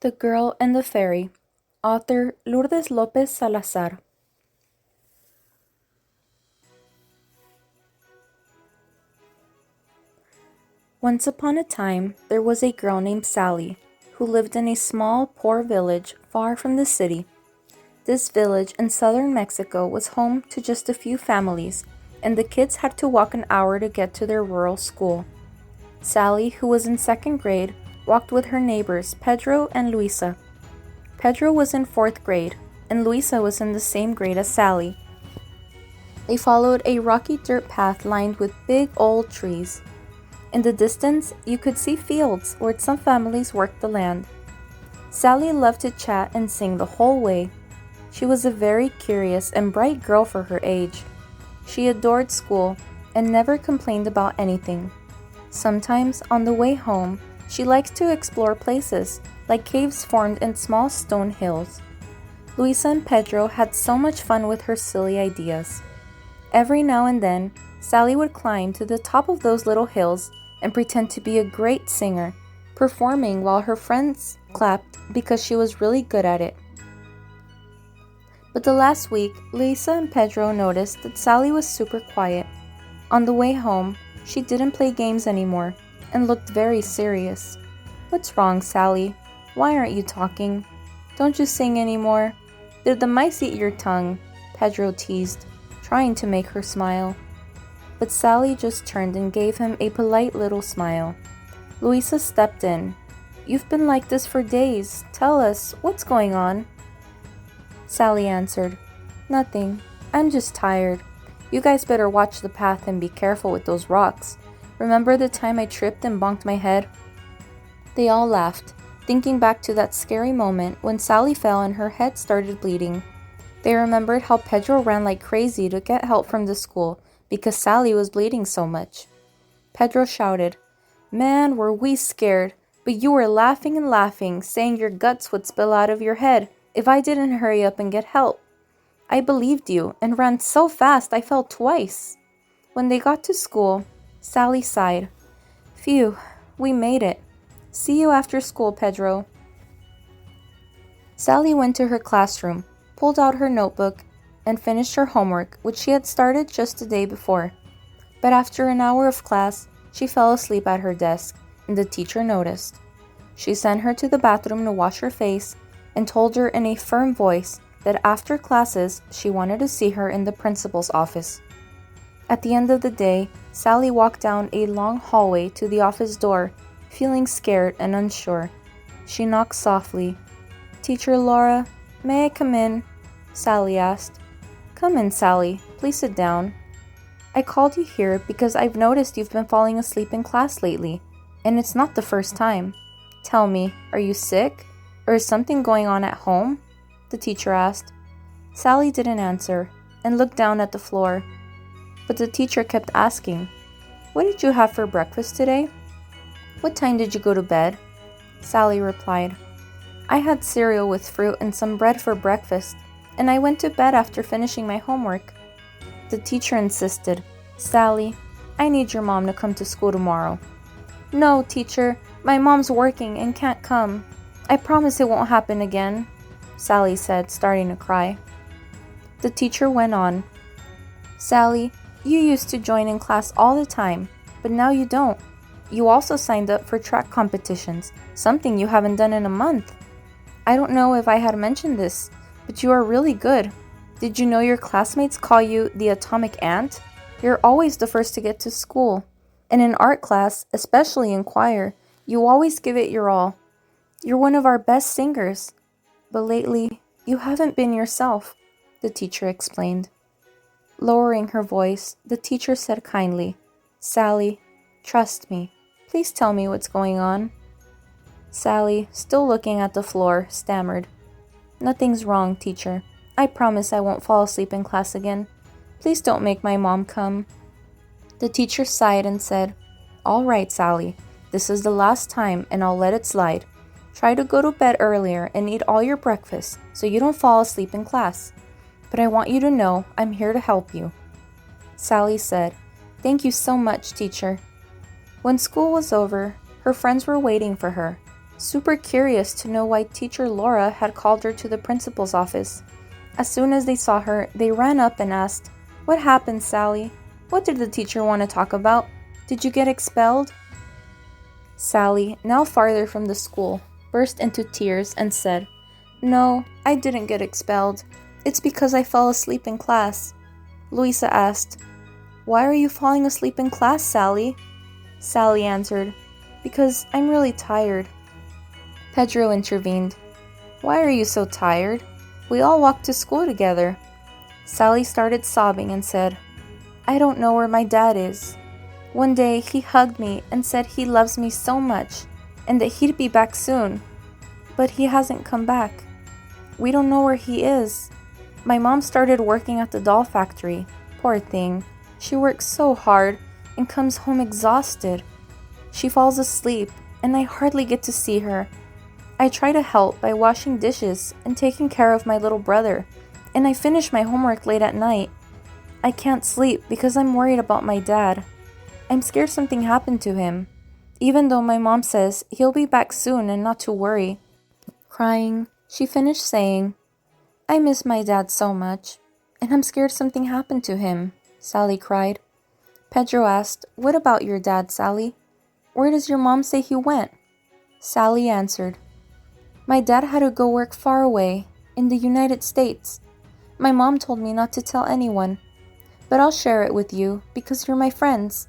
The Girl and the Fairy. Author Lourdes Lopez Salazar. Once upon a time, there was a girl named Sally, who lived in a small, poor village far from the city. This village in southern Mexico was home to just a few families, and the kids had to walk an hour to get to their rural school. Sally, who was in second grade, walked with her neighbors Pedro and Luisa. Pedro was in fourth grade, and Luisa was in the same grade as Sally. They followed a rocky dirt path lined with big old trees. In the distance, you could see fields where some families worked the land. Sally loved to chat and sing the whole way. She was a very curious and bright girl for her age. She adored school and never complained about anything. Sometimes, on the way home, she liked to explore places, like caves formed in small stone hills. Luisa and Pedro had so much fun with her silly ideas. Every now and then, Sally would climb to the top of those little hills and pretend to be a great singer, performing while her friends clapped because she was really good at it. But the last week, Luisa and Pedro noticed that Sally was super quiet. On the way home, she didn't play games anymore and looked very serious. "What's wrong, Sally? Why aren't you talking? Don't you sing anymore? Did the mice eat your tongue?" Pedro teased, trying to make her smile. But Sally just turned and gave him a polite little smile. Luisa stepped in. "You've been like this for days. Tell us, what's going on?" Sally answered, "Nothing. I'm just tired. You guys better watch the path and be careful with those rocks. Remember the time I tripped and bonked my head?" They all laughed, thinking back to that scary moment when Sally fell and her head started bleeding. They remembered how Pedro ran like crazy to get help from the school because Sally was bleeding so much. Pedro shouted, "Man, were we scared, but you were laughing and laughing, saying your guts would spill out of your head if I didn't hurry up and get help. I believed you and ran so fast I fell twice." When they got to school, Sally sighed. "Phew, we made it. See you after school, Pedro." Sally went to her classroom, pulled out her notebook, and finished her homework, which she had started just the day before. But after an hour of class, she fell asleep at her desk, and the teacher noticed. She sent her to the bathroom to wash her face and told her in a firm voice that after classes, she wanted to see her in the principal's office. At the end of the day, Sally walked down a long hallway to the office door, feeling scared and unsure. She knocked softly. "Teacher Laura, may I come in?" Sally asked. "Come in, Sally. Please sit down. I called you here because I've noticed you've been falling asleep in class lately, and it's not the first time. Tell me, are you sick? Or is something going on at home?" the teacher asked. Sally didn't answer and looked down at the floor. But the teacher kept asking, "What did you have for breakfast today? What time did you go to bed?" Sally replied, "I had cereal with fruit and some bread for breakfast, and I went to bed after finishing my homework." The teacher insisted, "Sally, I need your mom to come to school tomorrow." "No, teacher, my mom's working and can't come. I promise it won't happen again," Sally said, starting to cry. The teacher went on, "Sally, you used to join in class all the time, but now you don't. You also signed up for track competitions, something you haven't done in a month. I don't know if I had mentioned this, but you are really good. Did you know your classmates call you the atomic ant? You're always the first to get to school. And in art class, especially in choir, you always give it your all. You're one of our best singers. But lately, you haven't been yourself," the teacher explained. Lowering her voice, the teacher said kindly, "Sally, trust me. Please tell me what's going on." Sally, still looking at the floor, stammered, "Nothing's wrong, teacher. I promise I won't fall asleep in class again. Please don't make my mom come." The teacher sighed and said, "All right, Sally. This is the last time and I'll let it slide. Try to go to bed earlier and eat all your breakfast so you don't fall asleep in class. But I want you to know I'm here to help you." Sally said, "Thank you so much, teacher." When school was over, her friends were waiting for her. super curious to know why teacher Laura had called her to the principal's office. As soon as they saw her, they ran up and asked, "What happened, Sally? What did the teacher want to talk about? Did you get expelled?" Sally, now farther from the school, burst into tears and said, "No, I didn't get expelled. It's because I fell asleep in class." Louisa asked, "Why are you falling asleep in class, Sally?" Sally answered, "Because I'm really tired." Pedro intervened. "Why are you so tired? We all walked to school together." Sally started sobbing and said, "I don't know where my dad is. One day he hugged me and said he loves me so much and that he'd be back soon. But he hasn't come back. We don't know where he is. My mom started working at the doll factory. Poor thing. She works so hard and comes home exhausted. She falls asleep and I hardly get to see her. I try to help by washing dishes and taking care of my little brother, and I finish my homework late at night. I can't sleep because I'm worried about my dad. I'm scared something happened to him, even though my mom says he'll be back soon and not to worry." Crying, she finished saying, "I miss my dad so much, and I'm scared something happened to him," Sally cried. Pedro asked, "What about your dad, Sally? Where does your mom say he went?" Sally answered, "My dad had to go work far away, in the United States. My mom told me not to tell anyone, but I'll share it with you because you're my friends.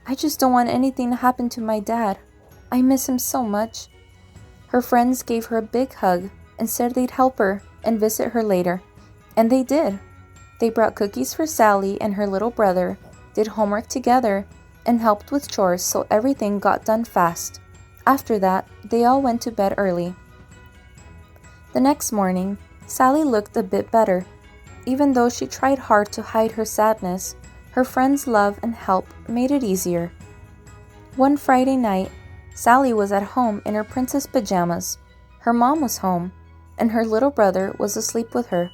I just don't want anything to happen to my dad. I miss him so much." Her friends gave her a big hug and said they'd help her and visit her later, and they did. They brought cookies for Sally and her little brother, did homework together, and helped with chores so everything got done fast. After that, they all went to bed early. The next morning, Sally looked a bit better. Even though she tried hard to hide her sadness, her friends' love and help made it easier. One Friday night, Sally was at home in her princess pajamas. Her mom was home, and her little brother was asleep with her.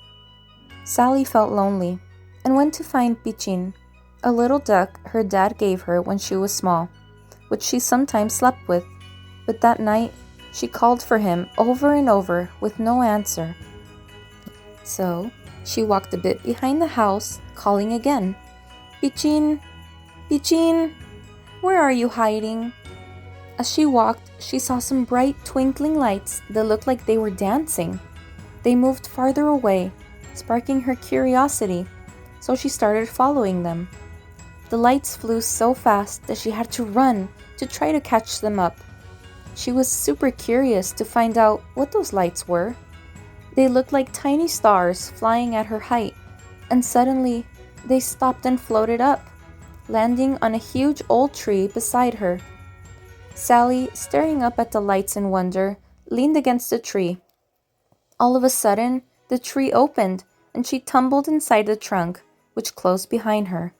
Sally felt lonely and went to find Pichin, a little duck her dad gave her when she was small, which she sometimes slept with. But that night, she called for him over and over with no answer. So, she walked a bit behind the house, calling again, "Pichin, Pichin, where are you hiding?" As she walked, she saw some bright twinkling lights that looked like they were dancing. They moved farther away, sparking her curiosity, so she started following them. The lights flew so fast that she had to run to try to catch them up. She was super curious to find out what those lights were. They looked like tiny stars flying at her height, and suddenly they stopped and floated up, landing on a huge old tree beside her. Sally, staring up at the lights in wonder, leaned against the tree. All of a sudden, the tree opened and she tumbled inside the trunk, which closed behind her.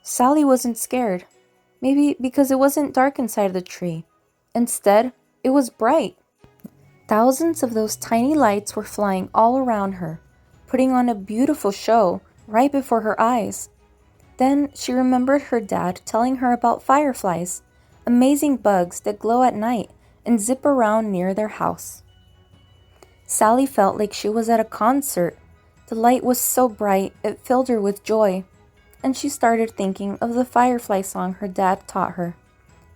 Sally wasn't scared, maybe because it wasn't dark inside the tree. Instead, it was bright. Thousands of those tiny lights were flying all around her, putting on a beautiful show right before her eyes. Then she remembered her dad telling her about fireflies, amazing bugs that glow at night and zip around near their house. Sally felt like she was at a concert. The light was so bright it filled her with joy, and she started thinking of the firefly song her dad taught her.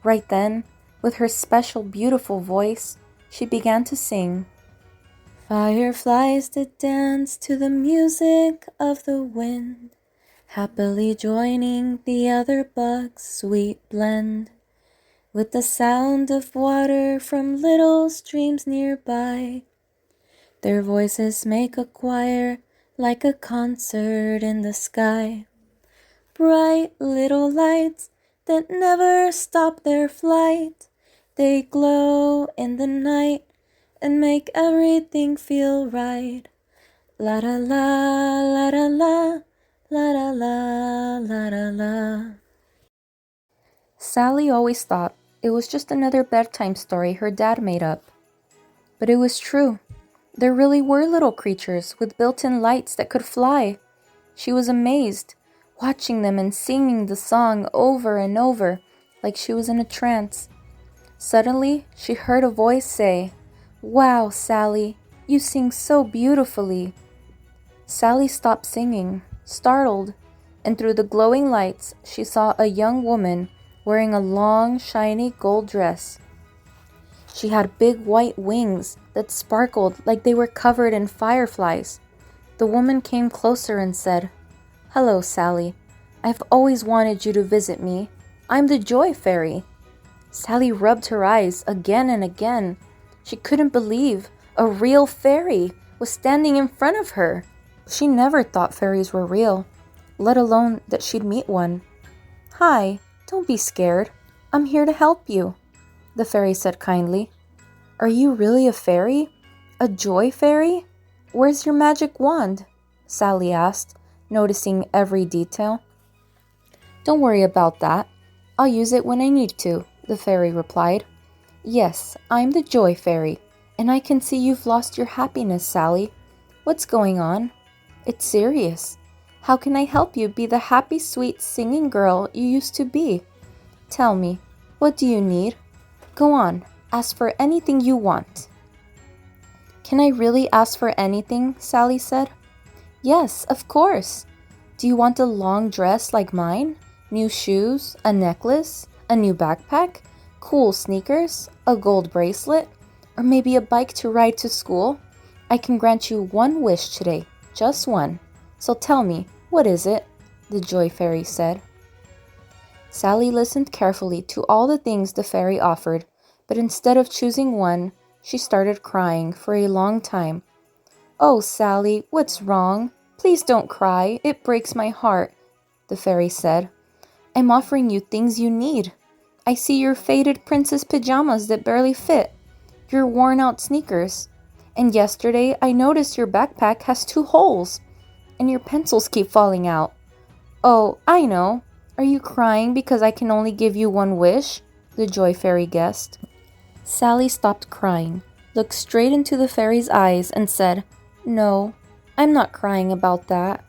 Right then, with her special beautiful voice, she began to sing. Fireflies that dance to the music of the wind, happily joining the other bugs' sweet blend, with the sound of water from little streams nearby. Their voices make a choir like a concert in the sky. Bright little lights that never stop their flight. They glow in the night and make everything feel right. La da la, la da la, la da la, la da la. Sally always thought it was just another bedtime story her dad made up. But it was true. There really were little creatures with built-in lights that could fly. She was amazed, watching them and singing the song over and over, like she was in a trance. Suddenly, she heard a voice say, "Wow, Sally, you sing so beautifully." Sally stopped singing, startled, and through the glowing lights, she saw a young woman wearing a long, shiny gold dress. She had big white wings that sparkled like they were covered in fireflies. The woman came closer and said, "Hello, Sally. I've always wanted you to visit me. I'm the Joy Fairy." Sally rubbed her eyes again and again. She couldn't believe a real fairy was standing in front of her. She never thought fairies were real, let alone that she'd meet one. "Hi, don't be scared. I'm here to help you," the fairy said kindly. "Are you really a fairy? A joy fairy? Where's your magic wand?" Sally asked, noticing every detail. "Don't worry about that. I'll use it when I need to," the fairy replied. "Yes, I'm the Joy Fairy, and I can see you've lost your happiness, Sally. What's going on? It's serious. How can I help you be the happy, sweet, singing girl you used to be? Tell me, what do you need? Go on, ask for anything you want." "Can I really ask for anything?" Sally said. "Yes, of course. Do you want a long dress like mine? New shoes? A necklace? A new backpack? Cool sneakers? A gold bracelet? Or maybe a bike to ride to school? I can grant you one wish today, just one. So tell me, what is it?" the Joy Fairy said. Sally listened carefully to all the things the fairy offered, but instead of choosing one, she started crying for a long time. "Oh, Sally, what's wrong? Please don't cry. It breaks my heart," the fairy said. "I'm offering you things you need. I see your faded princess pajamas that barely fit, your worn-out sneakers, and yesterday I noticed your backpack has 2 holes, and your pencils keep falling out. Oh, I know. Are you crying because I can only give you one wish?" the Joy Fairy guessed. Sally stopped crying, looked straight into the fairy's eyes, and said, "No, I'm not crying about that."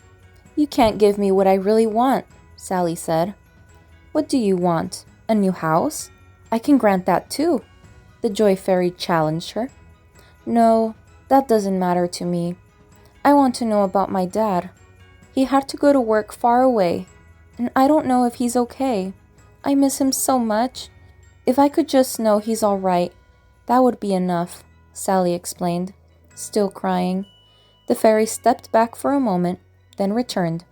"You can't give me what I really want," Sally said. "What do you want? A new house? I can grant that too," the Joy Fairy challenged her. "No, that doesn't matter to me. I want to know about my dad. He had to go to work far away, and I don't know if he's okay. I miss him so much. If I could just know he's all right, that would be enough," Sally explained, still crying. The fairy stepped back for a moment, then returned.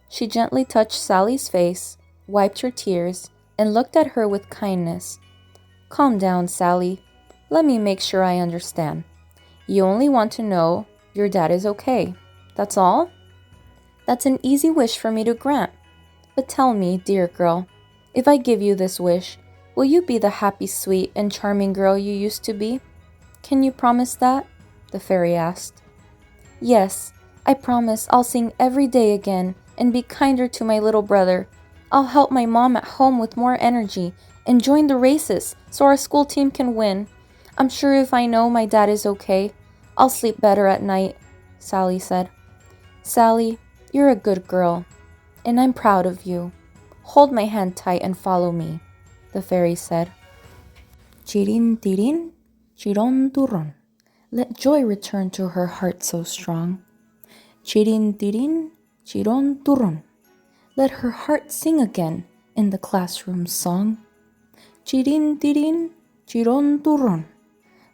She gently touched Sally's face, wiped her tears, and looked at her with kindness. "Calm down, Sally. Let me make sure I understand. You only want to know your dad is okay. That's all? That's an easy wish for me to grant. But tell me, dear girl, if I give you this wish, will you be the happy, sweet, and charming girl you used to be? Can you promise that?" the fairy asked. "Yes, I promise I'll sing every day again and be kinder to my little brother. I'll help my mom at home with more energy and join the races so our school team can win. I'm sure if I know my dad is okay, I'll sleep better at night," Sally said. "Sally, you're a good girl, and I'm proud of you. Hold my hand tight and follow me," the fairy said. Chirin tirin, chiron duron. Let joy return to her heart so strong. Chirin tirin, chiron duron. Let her heart sing again in the classroom song. Chirin tirin, chiron duron.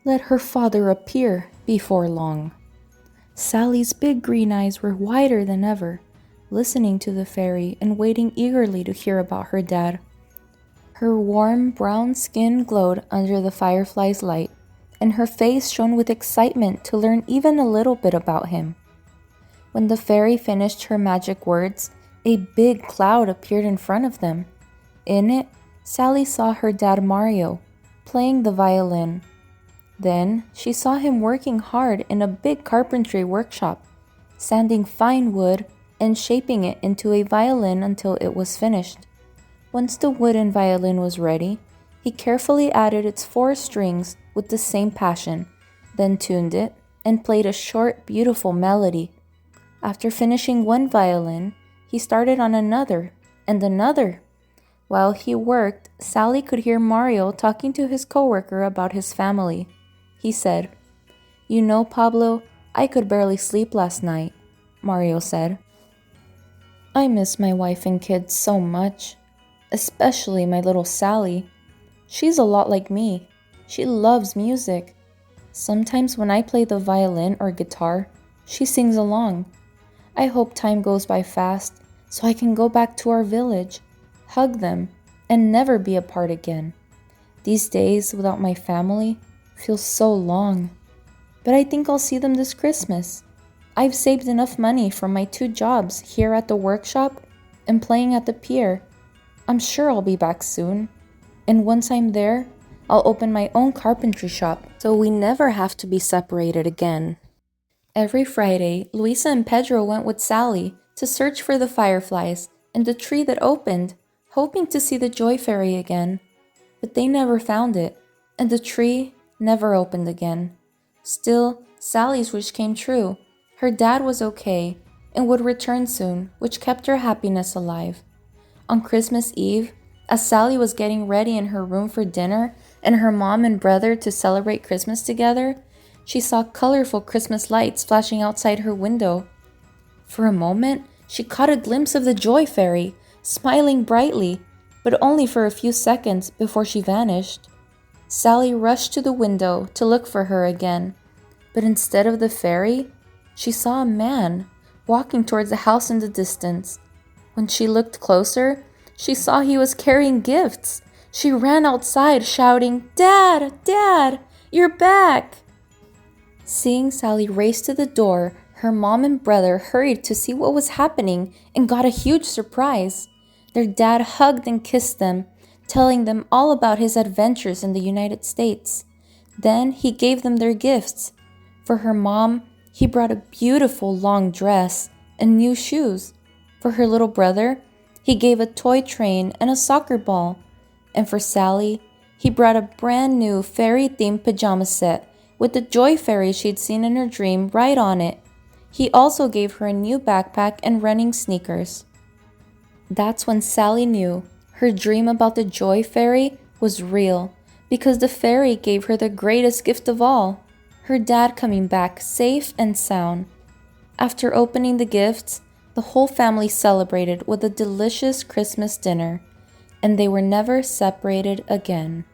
Let her father appear before long. Sally's big green eyes were wider than ever, listening to the fairy and waiting eagerly to hear about her dad. Her warm brown skin glowed under the firefly's light, and her face shone with excitement to learn even a little bit about him. When the fairy finished her magic words, a big cloud appeared in front of them. In it, Sally saw her dad Mario, playing the violin. Then she saw him working hard in a big carpentry workshop, sanding fine wood and shaping it into a violin until it was finished. Once the wooden violin was ready, he carefully added its 4 strings with the same passion, then tuned it and played a short, beautiful melody. After finishing one violin, he started on another and another. While he worked, Sally could hear Mario talking to his coworker about his family. He said, "You know, Pablo, I could barely sleep last night," Mario said. "I miss my wife and kids so much, especially my little Sally. She's a lot like me. She loves music. Sometimes when I play the violin or guitar, she sings along. I hope time goes by fast so I can go back to our village, hug them, and never be apart again. These days without my family feel so long. But I think I'll see them this Christmas. I've saved enough money from my 2 jobs here at the workshop and playing at the pier. I'm sure I'll be back soon. And once I'm there, I'll open my own carpentry shop so we never have to be separated again." Every Friday, Luisa and Pedro went with Sally to search for the fireflies and the tree that opened, hoping to see the Joy Fairy again. But they never found it, and the tree never opened again. Still, Sally's wish came true. Her dad was okay and would return soon, which kept her happiness alive. On Christmas Eve, as Sally was getting ready in her room for dinner and her mom and brother to celebrate Christmas together, she saw colorful Christmas lights flashing outside her window. For a moment, she caught a glimpse of the Joy Fairy, smiling brightly, but only for a few seconds before she vanished. Sally rushed to the window to look for her again, but instead of the fairy, she saw a man walking towards the house in the distance. When she looked closer, she saw he was carrying gifts. She ran outside shouting, "Dad! Dad! You're back!" Seeing Sally race to the door, her mom and brother hurried to see what was happening and got a huge surprise. Their dad hugged and kissed them, telling them all about his adventures in the United States. Then he gave them their gifts. For her mom, he brought a beautiful long dress and new shoes. For her little brother, he gave a toy train and a soccer ball. And for Sally, he brought a brand new fairy-themed pajama set with the Joy Fairy she'd seen in her dream right on it. He also gave her a new backpack and running sneakers. That's when Sally knew her dream about the Joy Fairy was real, because the fairy gave her the greatest gift of all, her dad coming back safe and sound. After opening the gifts, the whole family celebrated with a delicious Christmas dinner, and they were never separated again.